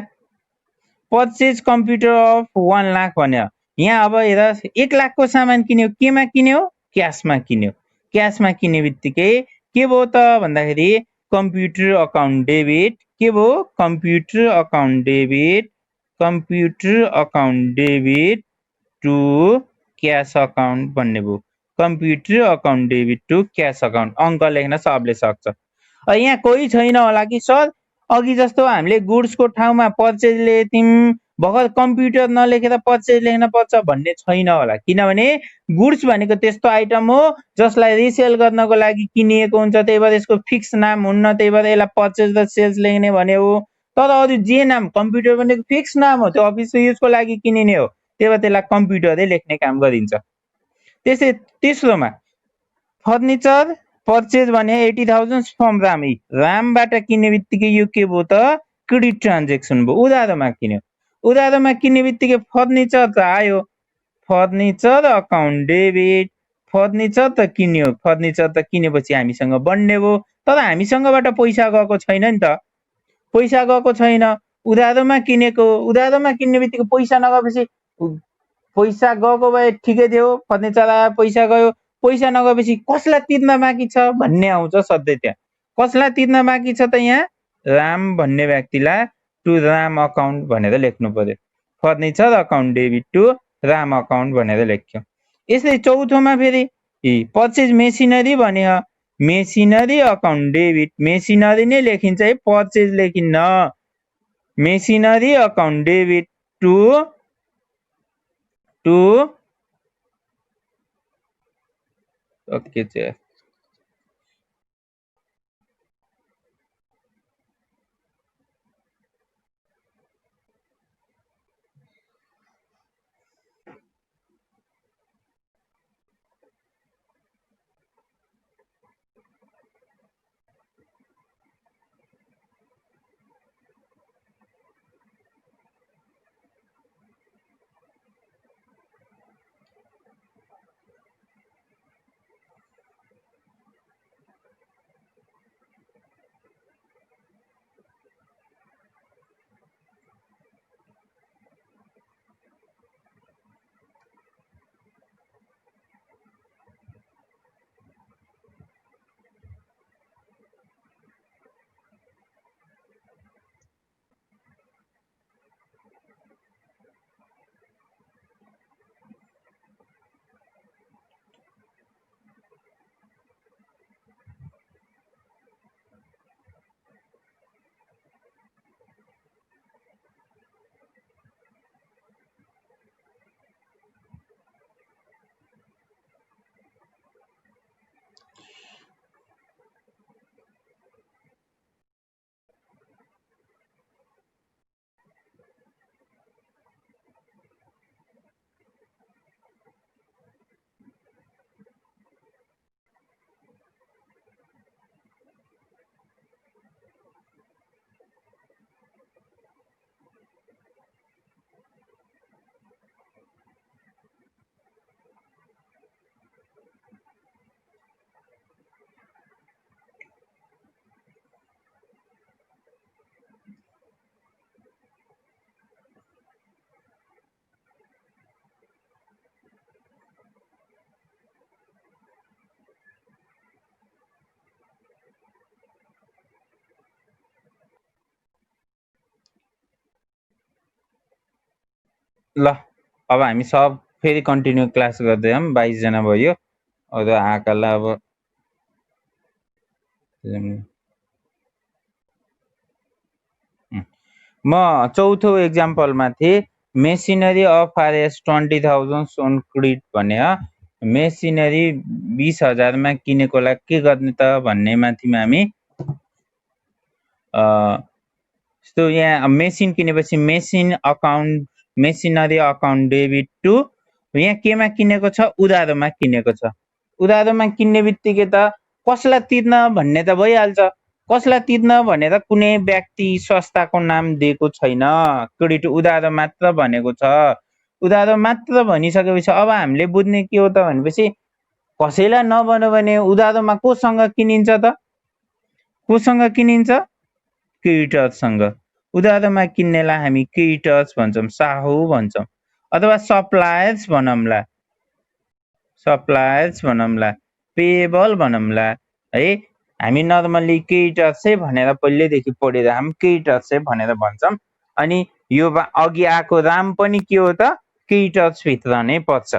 पर्चेज कम्प्युटर अफ 1 लाख भन्यो। यहाँ अब हेर, 1 लाखको सामान किन्यो, केमा किन्यो, क्यासमा किन्यो। क्यासमा किने बित्तिकै के भयो त भन्दाखेरि कम्प्युटर अकाउन्ट डेबिट, के भयो, computer account debit, computer account debit to cash account भन्ने भयो। Computer account debit to cash account, अङ्क लेख्न सबले सक्छ। यहाँ कोही छैन होला कि सर अघि जस्तो हामीले गुड्सको ठाउँमा पर्चेज लेख्यौँ, भर्खर कम्प्युटर नलेखेर पर्चेज लेख्न पर्छ भन्ने छैन होला। किनभने गुड्स भनेको त्यस्तो आइटम हो जसलाई रिसेल गर्नको लागि किनिएको हुन्छ, त्यही भएर यसको फिक्स नाम हुन्न, त्यही भएर यसलाई पर्चेज र सेल्स लेख्ने भने हो। तर अरू जे नाम, कम्प्युटर भनेको फिक्स नाम हो, त्यो अफिसको युजको लागि किनिने हो, त्यही भएर त्यसलाई कम्प्युटरै लेख्ने काम गरिन्छ। त्यसै तेस्रोमा फर्निचर पर्चेज भने 80,000 फ्रम रामी, रामबाट किन्ने बित्तिकै यो के भयो त, क्रेडिट ट्रान्जेक्सन भयो, उधारोमा किन्यो। उधारोमा किन्ने बित्तिकै फर्निचर त आयो, फर्निचर अकाउन्ट डेबिट, फर्निचर त किन्यो, फर्निचर त किनेपछि हामीसँग बन्ने भयो, तर हामीसँगबाट पैसा गएको छैन नि त, पैसा गएको छैन, उधारोमा किनेको, उधारोमा किन्ने बित्तिकै पैसा नगएपछि पैसा गएको भए ठिकै थियो, फर्निचर आयो पैसा गयो, पैसा नगएपछि कसलाई तिर्न बाँकी छ भन्ने आउँछ सधैँ त्यहाँ। कसलाई तिर्न बाँकी छ त यहाँ? राम भन्ने व्यक्तिलाई टु राम अकाउन्ट भनेर लेख्नु पर्यो। Furniture account debit to Ram account भनेर लेख्यो। यसै चौथोमा फेरि पर्चेज मेसिनरी भन्यो, मेसिनरी अकाउन्ट डेबिट, मेसिनरी नै लेखिन्छ है, पर्चेज लेखिन्न। Machinery account debit to okay चाहिँ ल अब हामी सब फेरि कन्टिन्यू क्लास गर्दै हौँ। 22 जना भयो। अब आकालाई अब म चौथो एक्जाम्पलमा थिएँ। Machinery of RS 20,000 sold on credit भने मेसिनरी 20,000मा किनेकोलाई के गर्ने त भन्ने माथिमा हामी यस्तो यहाँ मेसिन किनेपछि machine account, machinery account debit to यहाँ केमा किनेको छ? उधारोमा किनेको छ। उधारोमा किन्ने बित्तिकै त कसलाई तिर्न भन्ने त भइहाल्छ। कसलाई तिर्न भनेर कुनै व्यक्ति संस्थाको नाम दिएको छैन, क्रेडिट उधारो मात्र भनेको छ। उधारो मात्र भनिसकेपछि अब हामीले बुझ्ने के हो त भनेपछि कसैलाई नभन्यो भने उधारोमा कोसँग किनिन्छ त? कोसँग किनिन्छ? क्रेडिटरसँग। उधारोमा किन्नेलाई हामी क्रेडिटर्स भन्छौँ, साहु भन्छौँ, अथवा सप्लायर्स भनौँला, सप्लायर्स भनौँला, पेएबल भनौँला है। हामी नर्मली क्रेडिटर्सै भनेर पहिल्यैदेखि पढेर हामी क्रेडिटर्सै भनेर भन्छौँ। अनि यो अघि आएको राम पनि के हो त? क्रेडिटर्स भित्र नै पर्छ।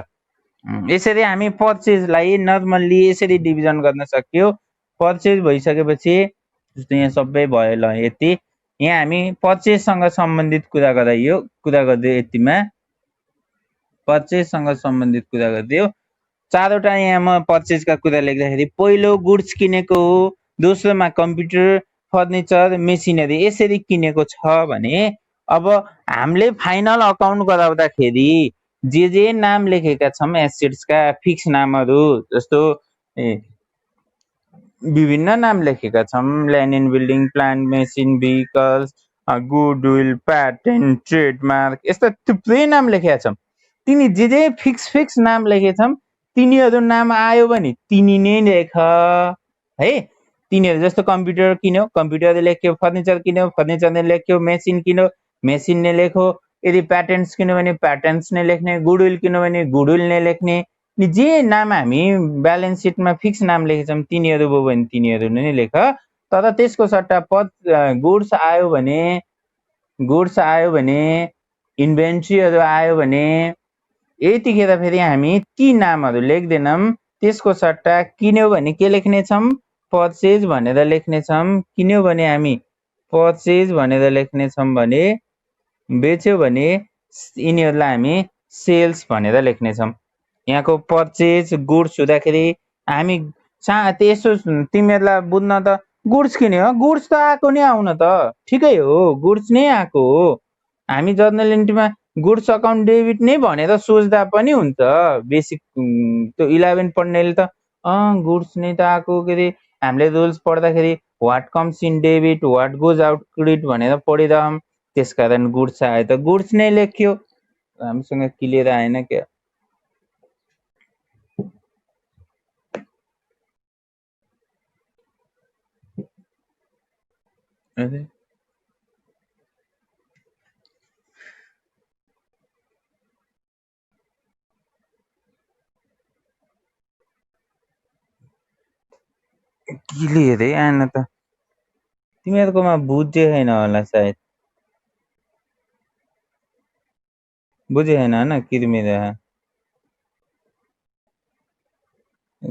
यसरी हामी पर्चेजलाई नर्मल्ली यसरी डिभिजन गर्न सक्यो। पर्चेज भइसकेपछि जस्तो यहाँ सबै भयो। ल यति यहाँ हामी पर्चेजसँग सम्बन्धित कुरा गराइयो, कुरा गर्दै यतिमा पर्चेजसँग सम्बन्धित कुरा गरिदियो। चारवटा यहाँ म पर्चेजका कुरा लेख्दाखेरि पहिलो गुड्स किनेको हो, दोस्रोमा कम्प्युटर, फर्निचर, मेसिनरी यसरी किनेको छ भने अब हामीले फाइनल अकाउन्ट गराउँदाखेरि जे नाम लेखेका छौँ एसेट्सका फिक्स नामहरू, जस्तो विभिन्न नाम लेखेका छौँ, land and building, plant, machine, vehicles, goodwill, patent, trademark, यस्ता थुप्रै नाम लेखेका छौँ। तिनी जे फिक्स नाम लेखेछौँ तिनीहरू नाम आयो भने तिनी नै लेख है। तिनीहरू जस्तो कम्प्युटर किन्यो, कम्प्युटरले लेख्यो, फर्निचर किन्यो, फर्निचरले लेख्यो, मेसिन किन्यो, मेसिनले लेख्यो, यदि प्याटेन्ट्स किन्यो भने प्याटेन्ट्स नै लेख्ने, गुडविल किन्यो भने गुडविल नै लेख्ने। जे नाम हामी ब्यालेन्स सिटमा फिक्स नाम लेखेछौँ तिनीहरू भयो भने तिनीहरू नै लेख। तर त्यसको सट्टा गुड्स आयो भने इन्भेन्ट्रीहरू आयो भने यतिखेर फेरि हामी ती नामहरू लेख्दैनौँ, त्यसको सट्टा किन्यो भने के लेख्नेछौँ, पर्चेज भनेर लेख्नेछौँ। किन्यो भने हामी पर्चेज भनेर लेख्नेछौँ भने बेच्यो भने यिनीहरूलाई हामी सेल्स भनेर लेख्नेछौँ। यहाँको पर्चेज गुड्स हुँदाखेरि हामी त्यसो तिमीहरूलाई बुझ्न त गुड्स किन्यो, गुड्स त आएको नै आउन त ठिकै हो, गुड्स नै आएको हो। हामी जर्नल एन्ट्रीमा गुड्स अकाउन्ट डेबिट नै भनेर सोच्दा पनि हुन्छ। बेसिक त्यो 11 पढ्नेले त गुड्स नै त आएको, के अरे हामीले रुल्स पढ्दाखेरि what comes in debit what goes out credit भनेर पढिरहँ, त्यसकारण गुड्स आयो त गुड्स नै लेख्यो। हामीसँग क्लियर आएन क्या? क्लियर आएन त, तिमीहरूकोमा बुझ्यो छैन होला सायद, बुझ्यो छैन होइन? किर्मिर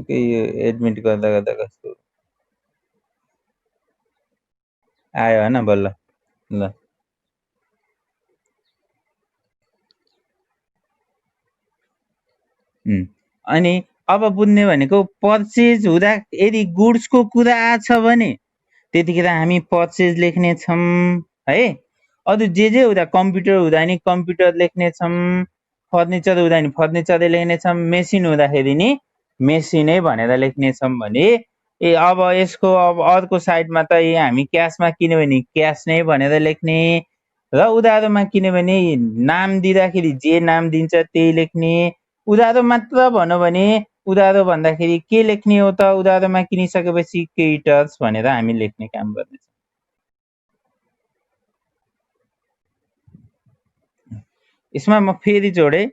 यो एडमिट गर्दा गर्दा कस्तो आयो होइन बल्ल। ल अनि अब बुझ्ने भनेको पर्चेज हुँदा यदि गुड्सको कुरा आछ भने त्यतिखेर हामी पर्चेज लेख्नेछौँ है। अरू जे हुँदा कम्प्युटर हुँदा नि कम्प्युटर लेख्नेछौँ, फर्निचर हुँदा नि फर्निचरै लेख्नेछौँ, मेसिन हुँदाखेरि नि मेसिनै भनेर लेख्नेछौँ भने अब यसको अब अर्को साइडमा त हामी क्यासमा किन्यो भने क्यास नै भनेर लेख्ने, र उधारोमा किन्यो भने नाम दिँदाखेरि जे नाम दिन्छ त्यही लेख्ने। उधारो मात्र भनौँ भने उधारो भन्दाखेरि के लेख्ने हो त? उधारोमा किनिसकेपछि क्रेडिटर्स भनेर हामी लेख्ने काम गर्नेछौँ। यसमा म फेरि जोडे,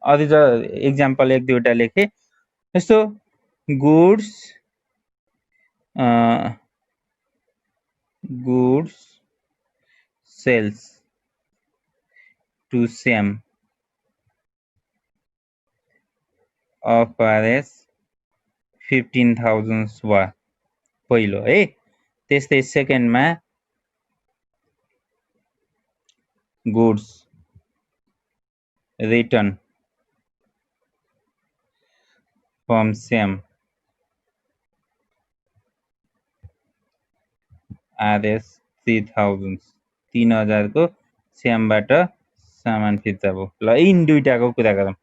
अरू एक्जाम्पल एक दुईवटा लेखेँ। यस्तो goods sales to same of RS 15,000 वा पहिलो है। त्यस्तै सेकेन्डमा goods return from same RS 3,000 3,000 को श्यामबाट सामान फिर्ता भयो। ल यिन दुईटाको कुरा गरौँ।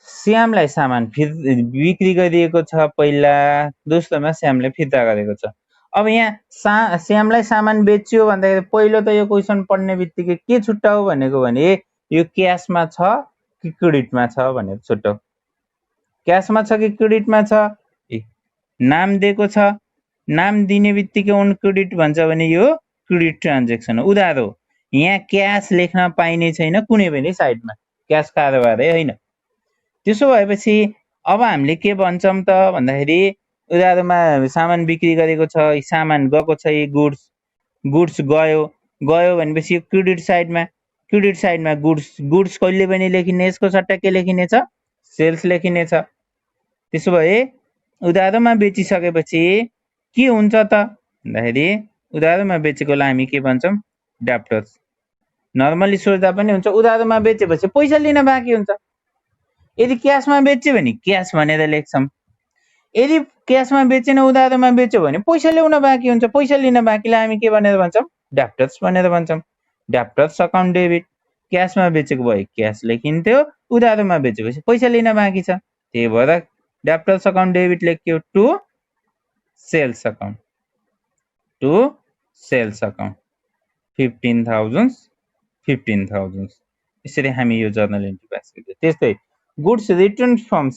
श्यामलाई सामान बिक्री गरिएको छ पहिला, दोस्रोमा श्यामले फिर्ता गरेको छ। अब यहाँ श्यामलाई सामान बेच्यो भन्दाखेरि पहिलो त यो क्वेसन पढ्ने बित्तिकै के छुट्याउ भनेको भने यो क्यासमा छ कि क्रेडिटमा छ भनेर छुट्याउ। क्यासमा छ कि क्रेडिटमा छ? नाम दिएको छ, नाम दिने बित्तिकै अन क्रेडिट भन्छ भने यो क्रेडिट ट्रान्जेक्सन हो, उधारो। यहाँ क्यास लेख्न पाइने छैन कुनै पनि साइडमा, क्यास कारोबारै होइन। त्यसो भएपछि अब हामीले के भन्छौँ त भन्दाखेरि उधारोमा सामान बिक्री गरेको छ, सामान गएको छ, गुड्स गयो भनेपछि क्रेडिट साइडमा गुड्स कहिले पनि लेखिने, यसको सट्टा के लेखिनेछ? सेल्स लेखिनेछ। त्यसो भए उधारोमा बेचिसकेपछि के हुन्छ त भन्दाखेरि उधारोमा बेचेकोलाई हामी के भन्छौँ? डेप्टर्स। नर्मली सोच्दा पनि हुन्छ, उधारोमा बेचेपछि पैसा लिन बाँकी हुन्छ। यदि क्यासमा बेच्यो भने क्यास भनेर लेख्छौँ, यदि क्यासमा बेचेन उधारोमा बेच्यो भने पैसा ल्याउन बाँकी हुन्छ, पैसा लिन बाँकीलाई हामी के भनेर भन्छौँ? डेप्टर्स भनेर भन्छौँ। Debtors account debit. क्यासमा बेचेको भए क्यास लेखिन्थ्यो, उधारोमा बेचेपछि पैसा लिन बाँकी छ, त्यही भएर डेप्टर्स अकाउन्ट डेबिट लेख्यो टु सेल्स अकाउन्ट 15,000 यसरी हामी यो जर्नल एन्ट्री पास गर्छौँ। त्यस्तै गुड्स रिटर्न फ्रम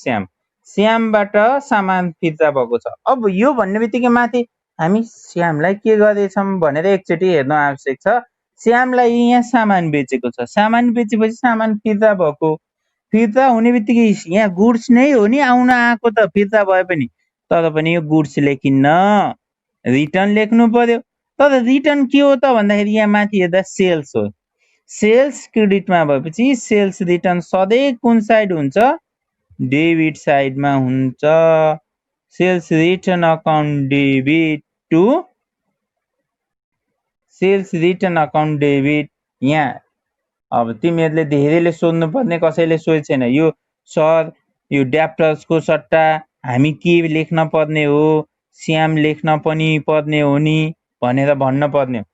श्यामबाट सामान फिर्ता भएको छ। अब यो भन्ने बित्तिकै माथि हामी श्यामलाई के गरेछौँ भनेर एकचोटि हेर्न आवश्यक छ। श्यामलाई यहाँ सामान बेचेको छ, सामान बेचेपछि सामान फिर्ता भएको, फिर्ता हुने बित्तिकै यहाँ गुड्स नै हो नि आउन आएको त, फिर्ता भए पनि, तर पनि यो गुड्स लेखिन्न, रिटर्न लेख्नु पर्यो। तर रिटर्न के हो त भन्दाखेरि यहाँ माथि हेर्दा सेल्स हो, सेल्स क्रेडिटमा भएपछि सेल्स रिटर्न सधैँ कुन साइड हुन्छ, डेबिट साइडमा हुन्छ। Sales return account debit to sales return account debit. यहाँ अब तिमीहरूले धेरैले सोध्नु पर्ने, कसैले सोधेको छैन, यो सर यो ड्याप्टर्सको सट्टा हामी के लेख्न पर्ने हो, श्याम लेख्न पनि पर्ने हो नि भनेर भन्न पर्ने हो।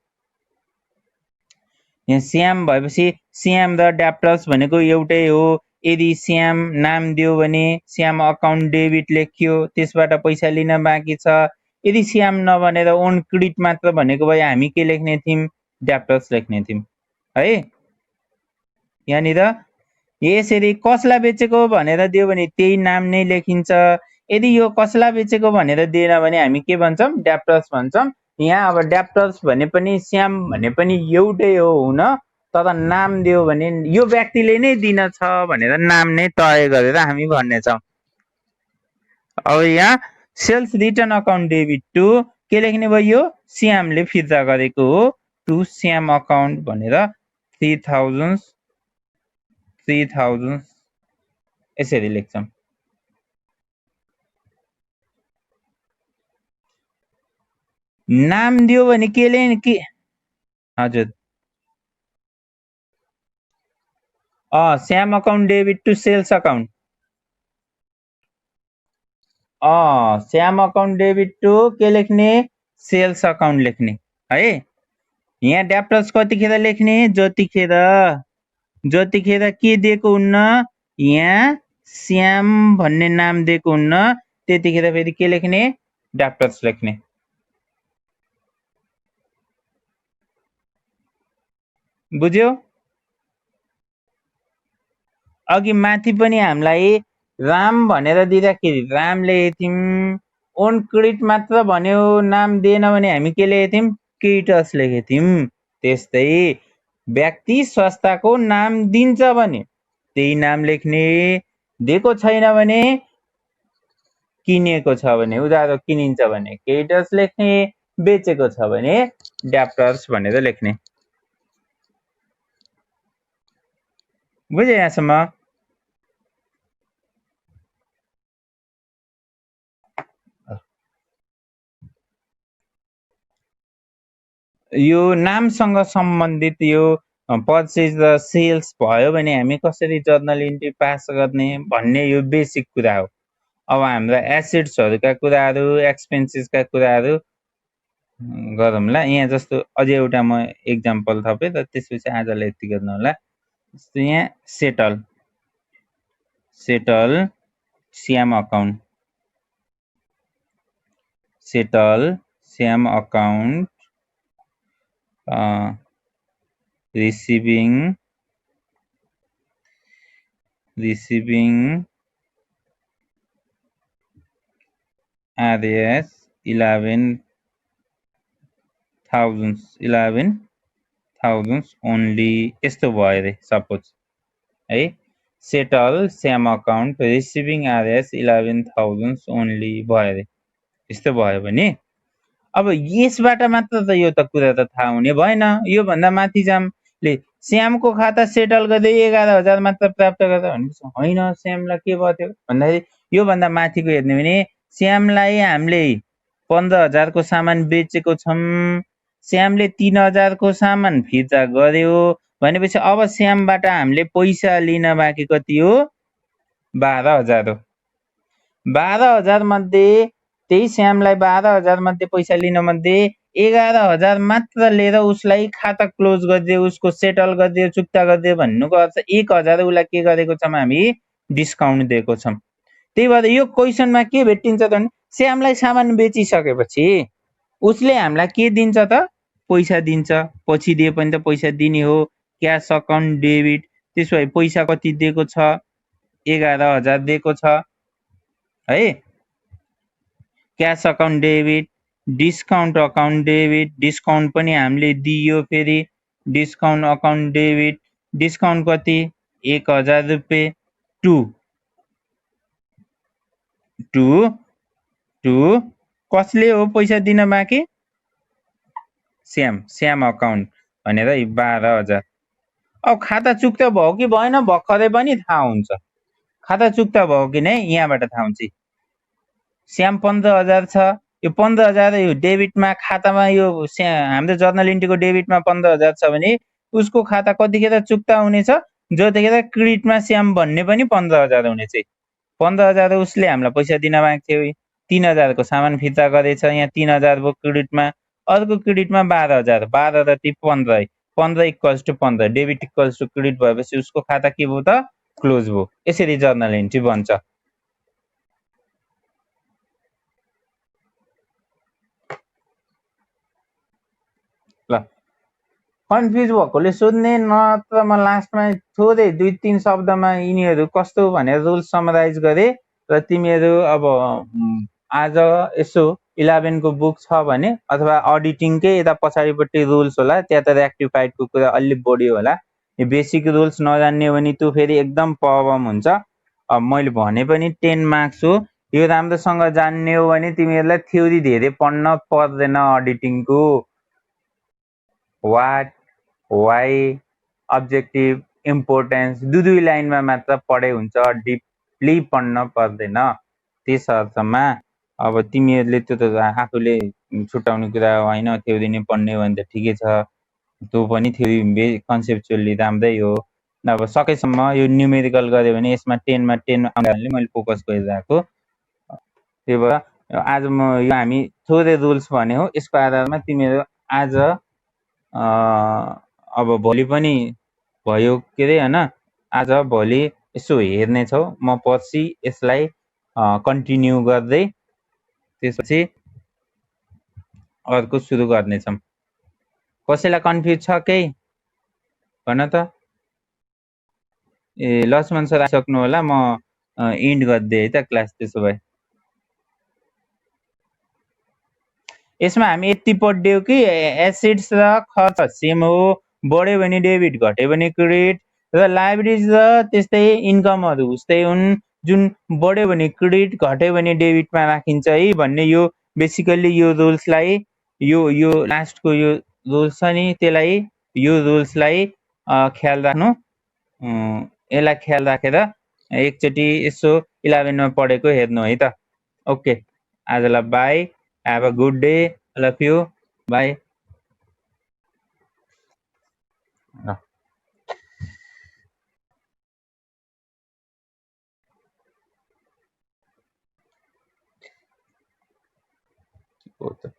यहाँ श्याम भएपछि श्याम र ड्याप्टर्स भनेको एउटै हो। यदि श्याम नाम दियो भने श्याम अकाउन्ट डेबिट लेख्यो, त्यसबाट पैसा लिन बाँकी छ। यदि श्याम नभनेर ओन क्रेडिट मात्र भनेको भए हामी के लेख्ने थियौँ, ड्याप्टर्स लेख्ने थियौँ है। यहाँनिर यसरी कसलाई बेचेको भनेर दियो भने त्यही नाम नै लेखिन्छ। यदि यो कसलाई बेचेको भनेर दिएन भने हामी के भन्छौँ, ड्याप्टर्स भन्छौँ। यहाँ अब ड्याप्टर्स भने पनि श्याम भने पनि एउटै हो हुन, तर नाम दियो भने यो व्यक्तिले नै दिन छ भनेर नाम नै तय गरेर हामी भन्नेछौँ। अब यहाँ sales return account debit to के लेख्ने भयो, श्यामले फिर्ता गरेको हो, टु श्याम अकाउन्ट भनेर 3000 यसरी लेख्छौँ। नाम दियो भने के हजुर Shyam account debit to sales account, Shyam account debit to के लेख्ने, सेल्स अकाउन्ट लेख्ने है। यहाँ ड्याप्टर्स कतिखेर लेख्ने, जतिखेर के दिएको हुन्न, यहाँ श्याम भन्ने नाम दिएको हुन्न, त्यतिखेर फेरि के लेख्ने, ड्याप्टर्स लेख्ने। बुझ्यो? अघि माथि पनि हामीलाई राम भनेर दिँदाखेरि राम लेखेको थियौँ, ओन क्रेडिट मात्र भन्यो नाम दिएन भने हामी के लेखेको थियौँ, क्रेडिटर्स लेखेको थियौँ। त्यस्तै व्यक्ति संस्थाको नाम दिन्छ भने त्यही नाम लेख्ने, दिएको छैन भने, किनेको छ भने उधारो किनिन्छ भने क्रेडिटर्स लेख्ने, बेचेको छ भने ड्याप्टर्स भनेर लेख्ने। बुझे यहाँसम्म? यो नामसँग सम्बन्धित यो पर्चेज र सेल्स भयो भने हामी कसरी जर्नल इन्ट्री पास गर्ने भन्ने यो बेसिक कुरा हो। अब हाम्रा एसेट्सहरूका कुराहरू, एक्सपेन्सेसका कुराहरू गरौँला। यहाँ जस्तो अझै एउटा म एक्जाम्पल थपेँ र त्यसपछि आजलाई यति गर्नु होला। जस्तो यहाँ settle Shyam account, settle Shyam account receiving RS 11,000 only, यस्तो भयो रे सपोज है। Settle Shyam account receiving RS 11,000 only भयो रे, यस्तो भयो भने अब यसबाट मात्र त यो त कुरा त थाहा हुने भएन। यो भन्दा माथि जामले श्यामको खाता सेटल गर्दै 11,000 मात्र प्राप्त गर्दा भनेपछि होइन, श्यामलाई के भयो भन्दाखेरि यो भन्दा माथिको हेर्ने भने श्यामलाई हामीले 15,000 को सामान बेचेको छौँ, श्यामले 3,000 को सामान फिर्ता गर्यो भनेपछि अब श्यामबाट हामीले पैसा लिन बाँकी कति हो, 12,000 हो। 12,000 मध्ये त्यही श्यामलाई 12,000 मध्ये पैसा लिन मध्ये 11,000 मात्र लिएर उसलाई खाता क्लोज गरिदियो, उसको सेटल गरिदियो, चुक्ता गरिदियो भन्नुको अर्थ 1,000 उसलाई के गरेको छौँ, हामी डिस्काउन्ट दिएको छौँ। त्यही भएर यो क्वेसनमा के भेटिन्छ त भने श्यामलाई सामान बेचिसकेपछि उसले हामीलाई के दिन्छ त, पैसा दिन्छ। पछि दिए पनि त पैसा दिने हो, क्यास अकाउन्ट डेबिट। त्यसो भए पैसा कति दिएको छ, 11,000 दिएको छ है। Cash account debit, discount account debit, discount पनि हामीले दियो फेरि डिस्काउन्ट अकाउन्ट डेबिट, डिस्काउन्ट कति 1000 रुपियाँ टु टु टु कसले हो पैसा दिन बाँकी? श्याम अकाउन्ट भनेर 12,000। अब खाता चुक्ता भयो कि भएन भर्खरै पनि थाहा हुन्छ। खाता चुक्ता भयो कि नै यहाँबाट थाहा हुन्छ। श्याम 15,000 छ, यो 15,000 यो डेबिटमा खातामा यो हाम्रो जर्नल इन्ट्रीको डेबिटमा 15,000 छ भने उसको खाता कतिखेर चुक्ता हुनेछ? जतिखेर क्रेडिटमा श्याम भन्ने पनि 15,000 हुनेछ। 15,000 उसले हामीलाई पैसा दिन बाँकी थियो, 3,000 को सामान फिर्ता गरेछ, यहाँ 3,000 भयो क्रेडिटमा, अर्को क्रेडिटमा 12,000, 12 र 15, 15 equals to 15, debit equals to credit भएपछि उसको खाता के भयो त? क्लोज भयो। यसरी जर्नल इन्ट्री बन्छ। ल कन्फ्युज भएकोले सोध्ने, नत्र म लास्टमा थोरै 2-3 शब्दमा यिनीहरू कस्तो भनेर रुल समराइज गरे र तिमीहरू अब आज यसो 11 को बुक छ भने अथवा अडिटिङकै यता पछाडिपट्टि रुल्स होला, त्यहाँ त रेक्टिफाइडको कुरा अलि बढी होला। यो बेसिक रुल्स नजान्ने भने त्यो फेरि एकदम प्रब्लम हुन्छ। अब मैले भने पनि 10 मार्क्स हो, यो राम्रोसँग जान्ने हो भने तिमीहरूलाई थ्योरी धेरै पढ्न पर्दैन। अडिटिङको वाट, वाइ, अब्जेक्टिभ, इम्पोर्टेन्स दुई लाइनमा मात्र पढे हुन्छ, डिपली पढ्न पर्दैन। त्यस अर्थमा अब तिमीहरूले त्यो त आफूले छुट्याउने कुरा होइन, थ्योरी नै पढ्ने हो भने त ठिकै छ, त्यो पनि थ्योरी कन्सेप्चुअली राम्रै हो। अब सकेसम्म यो न्युमेरिकल गऱ्यो भने यसमा 10 मा 10 आउँदाले मैले फोकस गरिरहेको। त्यही भएर आज म यो हामी थोरै रुल्स भने हो, यसको आधारमा तिमीहरू आज अब भोलि पनि भयो के अरे होइन, आज भोलि यसो हेर्नेछौ, म पर्सि यसलाई कन्टिन्यू गर्दै त्यसपछि अर्को सुरु गर्नेछौँ। कसैलाई कन्फ्युज छ केही भन त? ए लक्ष्मण सर आइसक्नु होला, म इन्ड गरिदिएँ है त क्लास। त्यसो भए यसमा हामी यति पढ्यौँ कि एसेट्स र खर्च सेम हो, बढ्यो भने डेबिट घट्यो भने क्रेडिट, र लाइबिलिटिज र त्यस्तै इन्कमहरू उस्तै हुन्। जुन बढ्यो भने क्रेडिट घट्यो भने डेबिटमा राखिन्छ है भन्ने, यो बेसिकल्ली यो रुल्सलाई यो लास्टको यो रुल्स छ नि, त्यसलाई यो रुल्सलाई ख्याल राख्नु। यसलाई ख्याल राखेर एकचोटि यसो 11 मा पढेको हेर्नु है त। ओके, आजलाई by, have a good day, love you, bye. Okay.